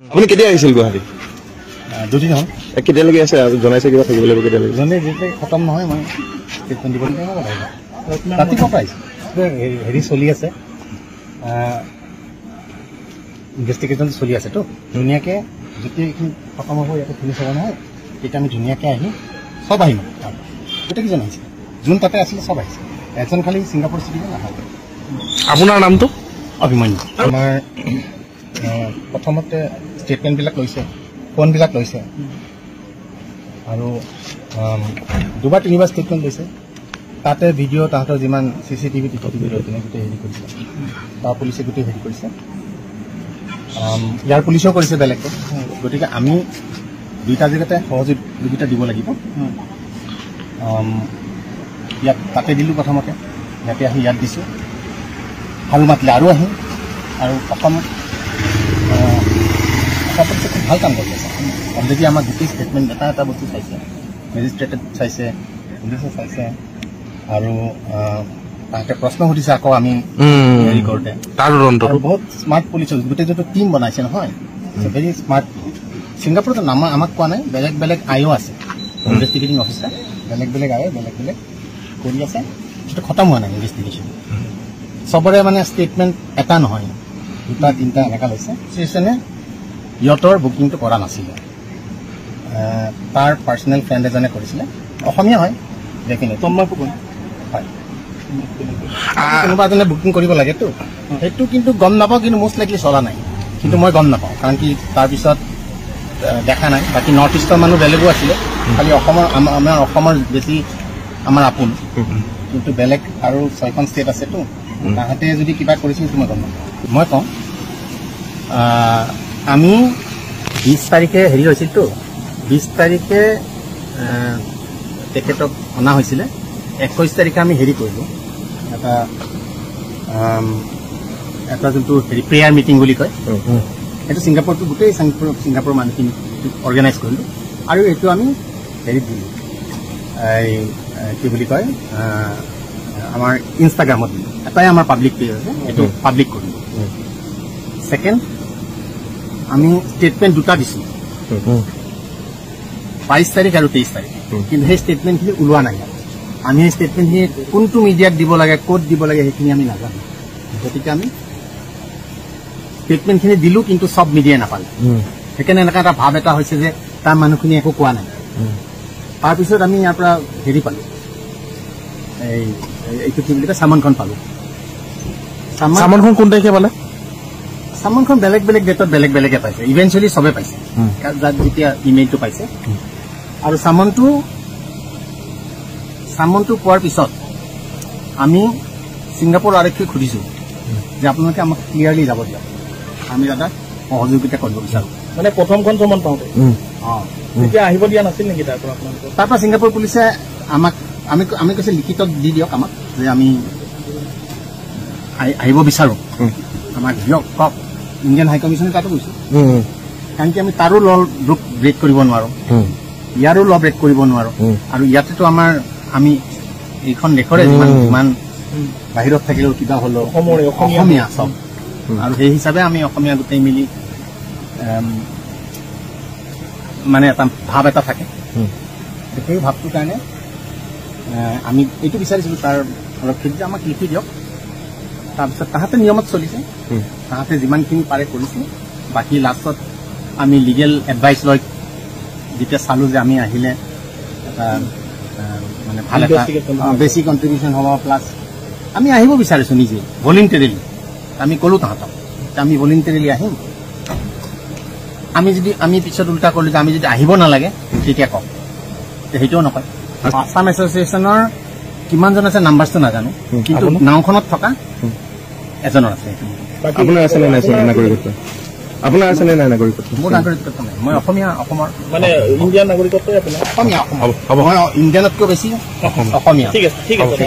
আপুনি কেতিয়া আহিছিল গুৱাহাটী? দুদিন হ'ল। কেতিয়ালৈকে আছে জনাইছে কিবা থাকিব লাগিব কেতিয়ালৈকে? যেতিয়াই খতম নহয় মই ষ্টেটমেণ্ট দিব ৰাতিপুৱা পৰা আহিছোঁ। হেৰি চলি আছে, ইনভেষ্টিগেশ্যন চলি আছেতো ধুনীয়াকৈ যেতিয়া এইখিনি খতম হ'ব ইয়াতে ফিনিছ হ'ব নহয় তেতিয়া আমি ধুনীয়াকৈ আহি চব আহিম। গোটেইকেইজন আহিছে, যোন তাতে আছিলে চব আহিছে, এজন খালি ছিংগাপুৰ চিটিজেন নাহে। আপোনাৰ নামটো? অভিমন্যু। আমাৰ প্ৰথমতে ষ্টেটমেণ্টবিলাক লৈছে, ফোনবিলাক লৈছে আৰু দুবাৰ তিনিবাৰ ষ্টেটমেণ্ট লৈছে। তাতে ভিডিঅ' তাহাঁতৰ যিমান CCTV ভিডিঅ' তেনে গোটেই হেৰি কৰিছে, তাৰ পুলিচে গোটেই হেৰি কৰিছে, ইয়াৰ পুলিচেও কৰিছে বেলেগকৈ। গতিকে আমি দুইটা জেগাতে সহযোগিতা দিব লাগিব। ইয়াত তাতে দিলোঁ প্ৰথমতে, ইয়াতে আহি ইয়াত দিছোঁ, ভাল মাতিলে আৰু আহিম। আৰু অসম পুলিচে খুব ভাল কাম কৰি আছে। অলৰেডি আমাৰ গোটেই ষ্টেটমেণ্ট এটা এটা বস্তু চাইছে, মেজিষ্ট্ৰেটে চাইছে, পুলিচে চাইছে আৰু তাহাঁতে প্ৰশ্ন সুধিছে আকৌ আমি হেৰি কৰোঁতে। আৰু বহুত স্মাৰ্ট পুলিচ গোটেই যোনটো টিম বনাইছে নহয়, ভেৰি স্মাৰ্ট। ছিংগাপুৰতো আমাক কোৱা নাই, বেলেগ বেলেগ আইও আছে, ইনভেষ্টিগেটিং অফিচাৰ বেলেগ বেলেগ আইও বেলেগ বেলেগ কৰি আছে। সেইটো খতম হোৱা নাই ইনভেষ্টিগেশ্যন। চবৰে মানে ষ্টেটমেণ্ট এটা নহয়, দুটা তিনিটা এনেকুৱা লৈছে। চিটিজেনে ইহঁতৰ বুকিংটো কৰা নাছিলে, তাৰ পাৰ্চনেল ফ্ৰেণ্ড এজনে কৰিছিলে, অসমীয়া হয় ডেফিনেটলি হয়। কোনোবা এজনে বুকিং কৰিব লাগেতো, সেইটো কিন্তু গম নাপাওঁ, কিন্তু মষ্ট লাইকলি চলা নাই। কিন্তু মই গম নাপাওঁ, কাৰণ কি তাৰপিছত দেখা নাই। বাকী নৰ্থ ইষ্টৰ মানুহ বেলেগো আছিলে, খালি আমাৰ অসমৰ বেছি আমাৰ আপোন, কিন্তু বেলেগ আৰু 6খন ষ্টেট আছেতো, তাহাঁতে যদি কিবা কৰিছিল সেইটো মই গম নাপাওঁ। মই কওঁ আমি 20 তাৰিখে হেৰি হৈছিলতো, 20 তাৰিখে তেখেতক অনা হৈছিলে, 21 তাৰিখে আমি হেৰি কৰিলোঁ, এটা যোনটো হেৰি প্ৰেয়াৰ মিটিং বুলি কয়, সেইটো ছিংগাপুৰটো গোটেই ছিংগাপুৰৰ মানুহখিনি অৰ্গেনাইজ কৰিলোঁ। আৰু এইটো আমি হেৰিত দিলোঁ, এই কি বুলি কয় আমাৰ ইনষ্টাগ্ৰামত দিলোঁ। এটাই আমাৰ পাব্লিক পেজ আছে, এইটো পাব্লিক কৰিলোঁ। ছেকেণ্ড, আমি ষ্টেটমেণ্ট দুটা দিছোঁ, 22 তাৰিখ আৰু 23 তাৰিখ, কিন্তু সেই ষ্টেটমেণ্টখিনি ওলোৱা নাই। আমি সেই ষ্টেটমেণ্টখিনি কোনটো মিডিয়াত দিব লাগে, ক'ত দিব লাগে সেইখিনি আমি নাজানো। গতিকে আমি ষ্টেটমেণ্টখিনি দিলোঁ, কিন্তু চব মিডিয়াই নাপালে। সেইকাৰণে এনেকুৱা এটা ভাৱ এটা হৈছে যে তাৰ মানুহখিনি একো কোৱা নাই। তাৰপিছত আমি ইয়াৰ পৰা হেৰি পালোঁ, এইটো কি বুলি কয় চামনখন পালোঁ। চামনখন কোন তাৰিখে পালে? চামনখন বেলেগ বেলেগ ডেটত বেলেগ বেলেগে পাইছে, ইভেঞ্চুৱেলি চবে পাইছে যাক যেতিয়া ইমেইলটো পাইছে। আৰু চামনটো পোৱাৰ পিছত আমি ছিংগাপুৰ আৰক্ষীক সুধিছোঁ যে আপোনালোকে আমাক ক্লিয়াৰলি যাব দিয়ক, আমি দাদা সহযোগিতা কৰিব বিচাৰোঁ। মানে প্ৰথমখন চমন পাওঁতে তেতিয়া আহিব দিয়া নাছিল নেকি তাৰ পৰা? তাৰপৰা ছিংগাপুৰ পুলিচে আমাক আমি কৈছে লিখিত দি দিয়ক আমাক যে আমি আহিব বিচাৰোঁ, আমাক দিয়ক কওক। ইণ্ডিয়ান হাই কমিশ্যনে তাতো কৈছোঁ, কাৰণ কি আমি তাৰো ল ব্ৰেক কৰিব নোৱাৰোঁ, ইয়াৰো ল ব্ৰেক কৰিব নোৱাৰোঁ। আৰু ইয়াতেতো আমি এইখন দেশৰে যিমান বাহিৰত থাকিলেও কিবা হ'লেও অসমীয়া চব, আৰু সেই হিচাপে আমি অসমীয়া গোটেই মিলি মানে এটা ভাৱ এটা থাকে। সেই ভাৱটোৰ কাৰণে আমি এইটো বিচাৰিছিলোঁ তাৰ আৰক্ষীক যে আমাক লিখি দিয়ক। তাৰপিছত তাহাঁতে নিয়মত চলিছে, তাহাঁতে যিমানখিনি পাৰে কৰিছে। বাকী লাষ্টত আমি লিগেল এডভাইচ লৈ যেতিয়া চালোঁ যে আমি আহিলে এটা মানে ভাল এটা বেছি কণ্ট্ৰিবিউশ্যন হ'ব, প্লাছ আমি আহিব বিচাৰিছোঁ নিজে ভলিণ্টেৰিলি। আমি ক'লোঁ তাহাঁতক আমি ভলিণ্টেৰিলি আহিম। আমি পিছত উল্টা কৰিলোঁ যে আমি যদি আহিব নালাগে তেতিয়া কওক, সেইটোও নকয়। আছাম এছ'চিয়েশ্যনৰ কিমানজন আছে নাম্বাৰটো নাজানো, কিন্তু নাওখনত থকা এজনৰ আছে। আপোনাৰ আছে নে নাই নাগৰিকত্ব? আপোনাৰ আছে নে নাই নাগৰিকত্ব? মোৰ নাগৰিকত্ব নাই, মই অসমৰ মানে ইণ্ডিয়ান নাগৰিকত্বই আপোনাৰ? অসমীয়া, মই ইণ্ডিয়ানতকৈ বেছি অসমীয়া। ঠিক আছে।